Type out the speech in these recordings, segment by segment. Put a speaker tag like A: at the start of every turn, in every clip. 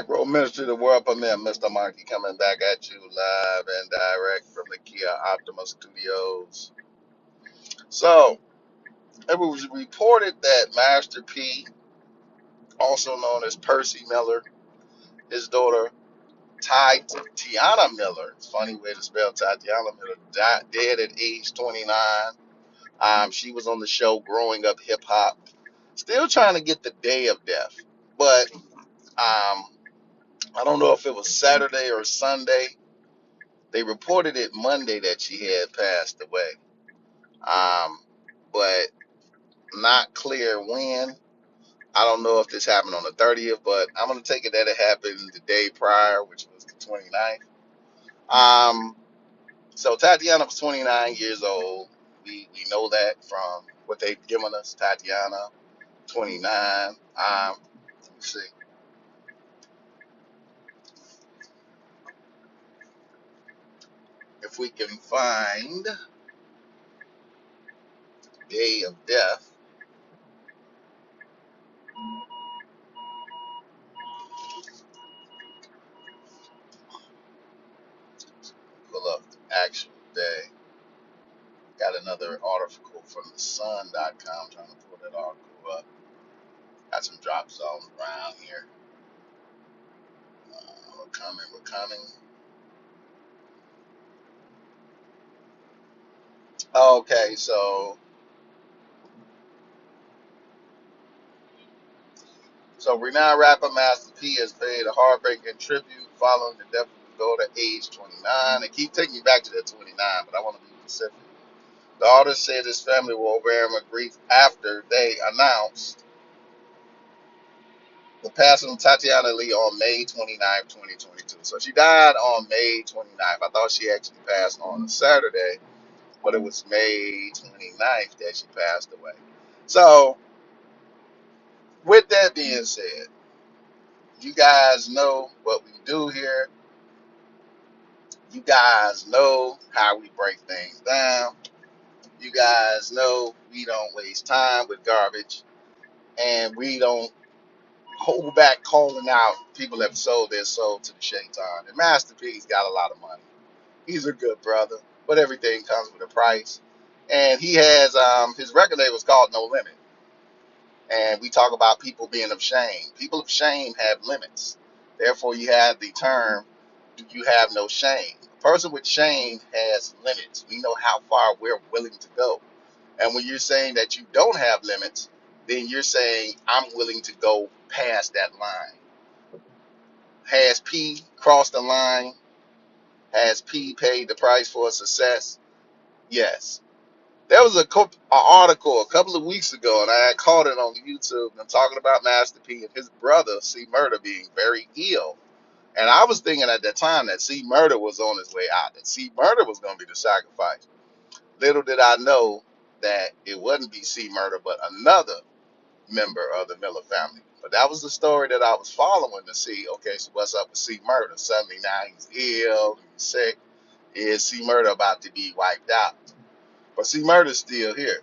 A: Road Ministry, the world premiere, Mr. Monkey coming back at you live and direct from the Kia Optima Studios. So, it was reported that Master P, also known as Percy Miller, his daughter Tiana Miller, it's a funny way to spell Tatiana Miller, dead at age 29. She was on the show Growing Up Hip Hop. Still trying to get the day of death, but I don't know if it was Saturday or Sunday. They reported it Monday that she had passed away, but not clear when. I don't know if this happened on the 30th, but I'm going to take it that it happened the day prior, which was the 29th. So Tatiana was 29 years old. We know that from what they've given us. Tatiana, 29. Let me see if we can find day of death. Pull up the actual day. Got another article from the sun.com, trying to pull that article up. Got some drop zones around here. We're coming. Okay, so renowned rapper Master P has paid a heartbreaking tribute following the death of his daughter, age 29. They keep taking me back to that 29, but I want to be specific. The artist said his family will overwhelm with grief after they announced the passing of Tatiana Lee on May 29th, 2022. So she died on May 29th. I thought she actually passed on a Saturday, but it was May 29th that she passed away. So, with that being said, you guys know what we do here. You guys know how we break things down. You guys know we don't waste time with garbage, and we don't hold back calling out people that have sold their soul to the shaitan. And Master P's got a lot of money. He's a good brother, but everything comes with a price. And he has his record label is called No Limit. And we talk about people being of shame. People of shame have limits. Therefore, you have the term, you have no shame. A person with shame has limits. We know how far we're willing to go. And when you're saying that you don't have limits, then you're saying, I'm willing to go past that line. Has P crossed the line? Has P paid the price for success? Yes. There was a article a couple of weeks ago, and I had caught it on YouTube, and I'm talking about Master P and his brother, C Murder, being very ill. And I was thinking at that time that C Murder was on his way out, that C Murder was going to be the sacrifice. Little did I know that it wouldn't be C Murder, but another member of the Miller family. But that was the story that I was following to see, okay, so what's up with C Murder? Suddenly now he's ill, he's sick. Is C Murder about to be wiped out? But C Murder's still here.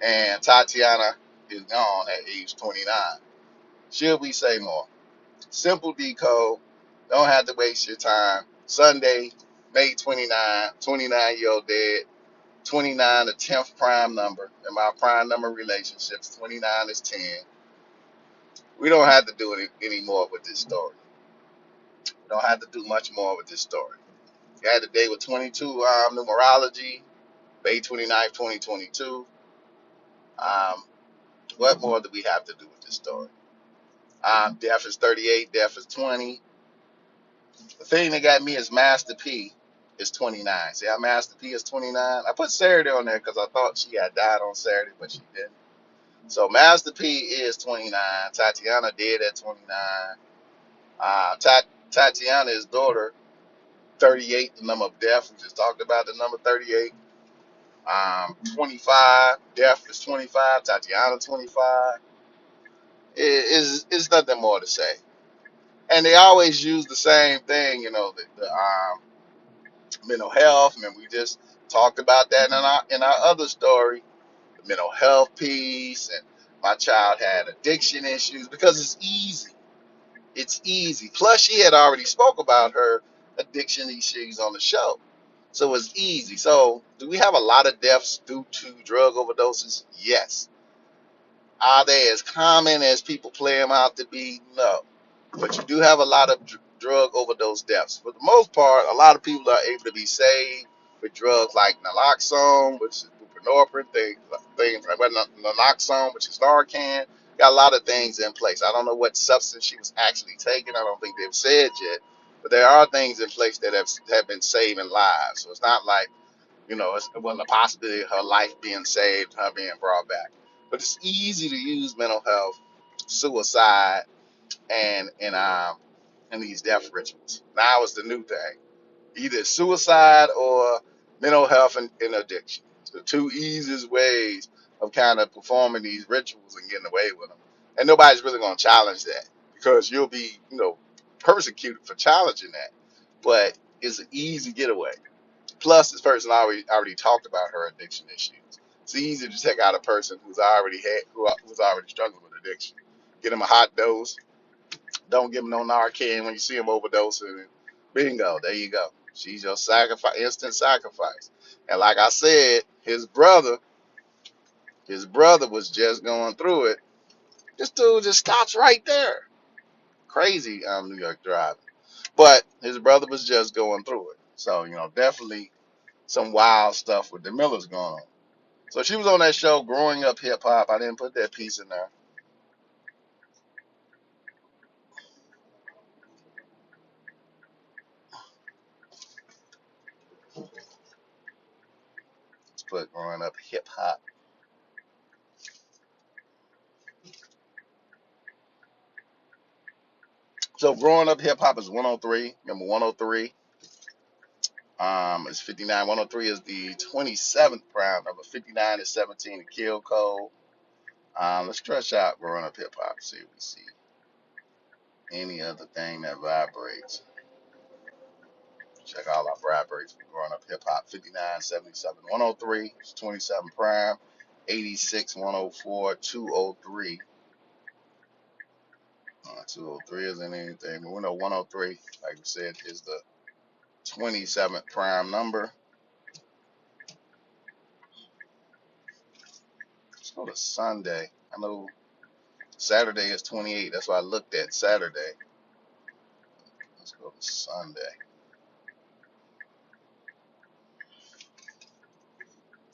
A: And Tatiana is gone at age 29. Should we say more? Simple decode. Don't have to waste your time. Sunday, May 29, 29-year-old dead. 29, the 10th prime number. In my prime number relationships, 29 is 10. We don't have to do it anymore with this story. We don't have to do much more with this story. We had a day with 22 numerology, May 29th, 2022. Um, what more do we have to do with this story? Death is 38, death is 20. The thing that got me is Master P is 29. See how Master P is 29? I put Saturday on there because I thought she had died on Saturday, but she didn't. So Master P is 29. Tatiana dead at 29. Tatiana, his daughter, 38, the number of death. We just talked about the number 38. 25, death is 25. Tatiana, 25. It's nothing more to say. And they always use the same thing, the mental health. And we just talked about that in our other story, the mental health piece. And my child had addiction issues because it's easy. It's easy. Plus, she had already spoke about her addiction issues on the show. So it's easy. So do we have a lot of deaths due to drug overdoses? Yes. Are they as common as people play them out to be? No. But you do have a lot of drug overdose deaths. For the most part, a lot of people are able to be saved with drugs like naloxone, which is buprenorphine, things like naloxone, which is Narcan. Got a lot of things in place. I don't know what substance she was actually taking. I don't think they've said yet. But there are things in place that have been saving lives. So it's not like, it wasn't a possibility of her life being saved, her being brought back. But it's easy to use mental health, suicide, and these death rituals. Now it's the new thing. Either suicide or mental health and addiction. It's the two easiest ways of kind of performing these rituals and getting away with them. And nobody's really going to challenge that because you'll be, persecuted for challenging that. But it's an easy getaway. Plus, this person already talked about her addiction issues. It's easy to take out a person who's already struggling with addiction. Get them a hot dose. Don't give them no Narcan when you see them overdosing. And bingo, there you go. She's your sacrifice, instant sacrifice. And like I said, his brother was just going through it. This dude just stops right there. Crazy New York driving. But his brother was just going through it. So, definitely some wild stuff with the Millers going on. So she was on that show, Growing Up Hip Hop. I didn't put that piece in there. Let's put Growing Up Hip Hop. So Growing Up Hip Hop is 103. Number 103 is 59. 103 is the 27th prime. Number 59 is 17, the kill code. Let's stretch out Growing Up Hip Hop. See if we see any other thing that vibrates. Check all our vibrates for Growing Up Hip Hop. 59, 77, 103 is 27 prime. 86, 104, 203. 203 isn't anything, but we know 103, like we said, is the 27th prime number. Let's go to Sunday. I know Saturday is 28. That's why I looked at Saturday. Let's go to Sunday.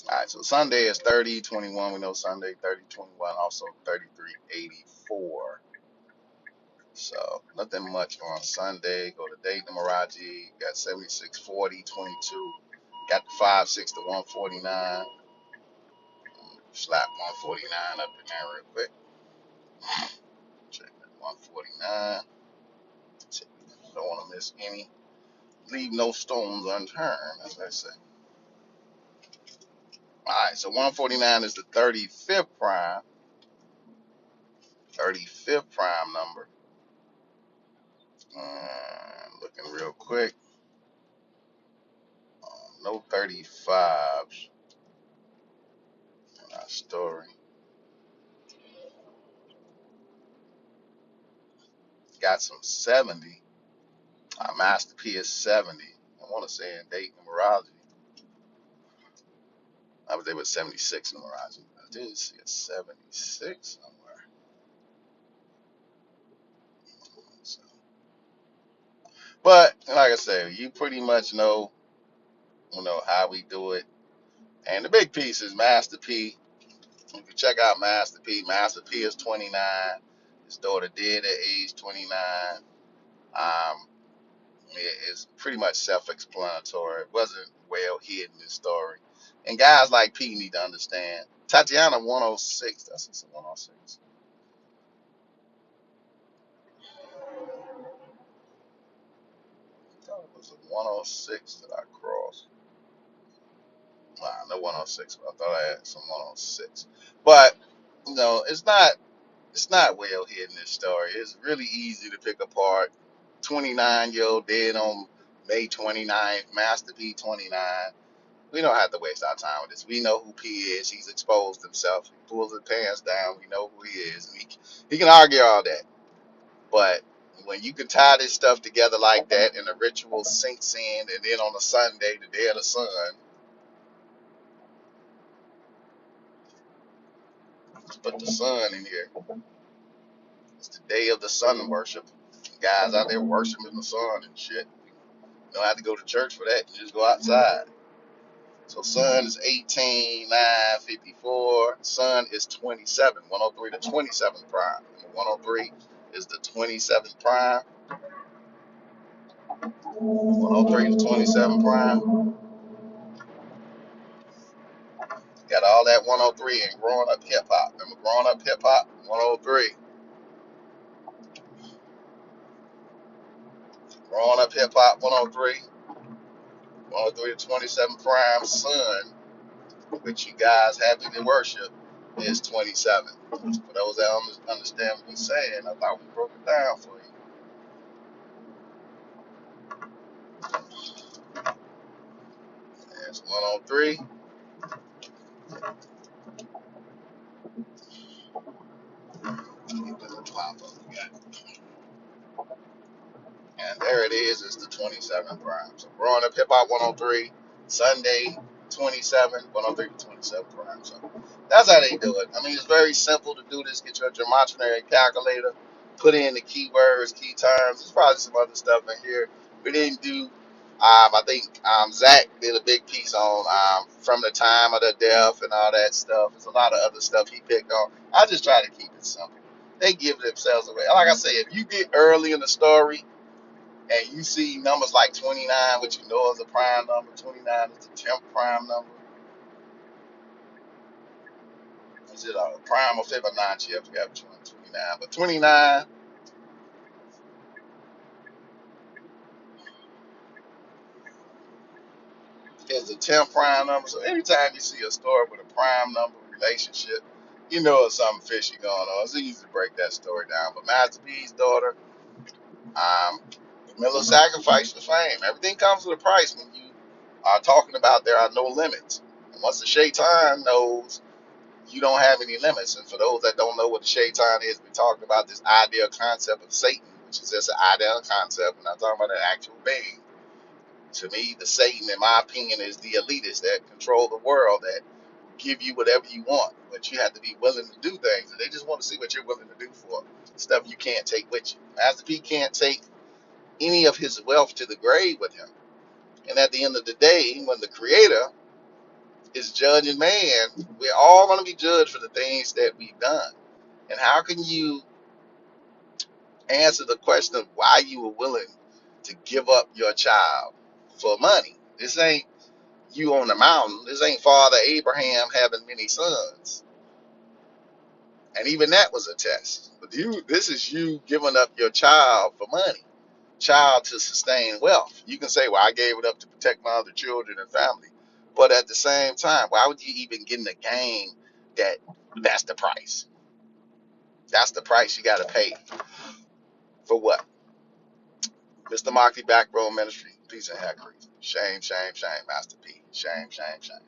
A: All right, so Sunday is 3021. We know Sunday 3021, also 3384. So nothing much on Sunday. Go to Dayton Maraji. Got 7640, 22. Got the 5-6 to 149. Slap 149 up in there real quick. Check that 149. Don't want to miss any. Leave no stones unturned, as I say. All right, so 149 is the 35th prime. 35th prime number. Looking real quick. No 35s in our story. Got some 70. Master P is 70. I want to say in Dayton Meraji. I was there with 76 in Meraji. I did see a 76 somewhere. So, but like I said, you pretty much know, how we do it. And the big piece is Master P. If you check out Master P, Master P is 29. His daughter did at age 29. Um, it's pretty much self-explanatory. It wasn't well hidden in the story. And guys like P need to understand. Tatiana 106. That's just a 106. I thought it was a 106 that I crossed. Nah, no 106. But I thought I had some 106. But it's not well hidden in this story. It's really easy to pick apart. 29-year-old dead on May 29th, Master P 29. We don't have to waste our time with this. We know who P is. He's exposed himself. He pulls his pants down. We know who he is. And he can argue all that. But when you can tie this stuff together like that and the ritual sinks in, and then on a Sunday, the day of the sun, let's put the sun in here. It's the day of the sun worship. Guys out there worshiping the sun and shit. You don't have to go to church for that. You just go outside. So sun is 18,954. Sun is 27. 103 to 27 prime. And 103 is the 27th prime. 103 to 27 prime. Got all that 103 and growing up hip hop. Remember growing up hip hop? 103. Growing up hip hop 103. 103 to 27 prime. Sun, which you guys happy to worship, is 27. For those that understand what we're saying, I thought we broke it down for you. It's 103. And there it is. It's the 27th prime. So growing up hip hop 103, Sunday 27, 103 to 27 prime. So that's how they do it. I mean, it's very simple to do this. Get your gematria calculator, put in the keywords, key terms. There's probably some other stuff in here. We didn't do. I think Zach did a big piece on from the time of the death and all that stuff. There's a lot of other stuff he picked on. I just try to keep it simple. They give themselves away. Like I say, if you get early in the story and you see numbers like 29, which you know is a prime number, 29 is the 10th prime number. Is it a prime or Fibonacci? I forgot which one, 29. But 29 is the 10th prime number. So anytime you see a story with a prime number relationship, you know there's something fishy going on. It's easy to break that story down. But Master P's daughter, Miller sacrificed for fame. Everything comes with a price when you are talking about there are no limits. And once the shaitan knows you don't have any limits. And for those that don't know what the shaitan is, we're talking about this ideal concept of Satan, which is just an ideal concept. We're not talking about an actual being. To me, the Satan, in my opinion, is the elitists that control the world, that give you whatever you want, but you have to be willing to do things. And they just want to see what you're willing to do for stuff you can't take with you. Master P can't take any of his wealth to the grave with him. And at the end of the day, when the creator is judging man, we're all going to be judged for the things that we've done. And how can you answer the question of why you were willing to give up your child for money? This ain't you on the mountain. This ain't Father Abraham having many sons. And even that was a test. But this is you giving up your child for money, child to sustain wealth. You can say, well, I gave it up to protect my other children and family. But at the same time, why would you even get in the game that that's the price? That's the price you got to pay for what? Mr. Moxie Back Row Ministry. Peace and hair grease. Shame, shame, shame, Master P. Shame, shame, shame.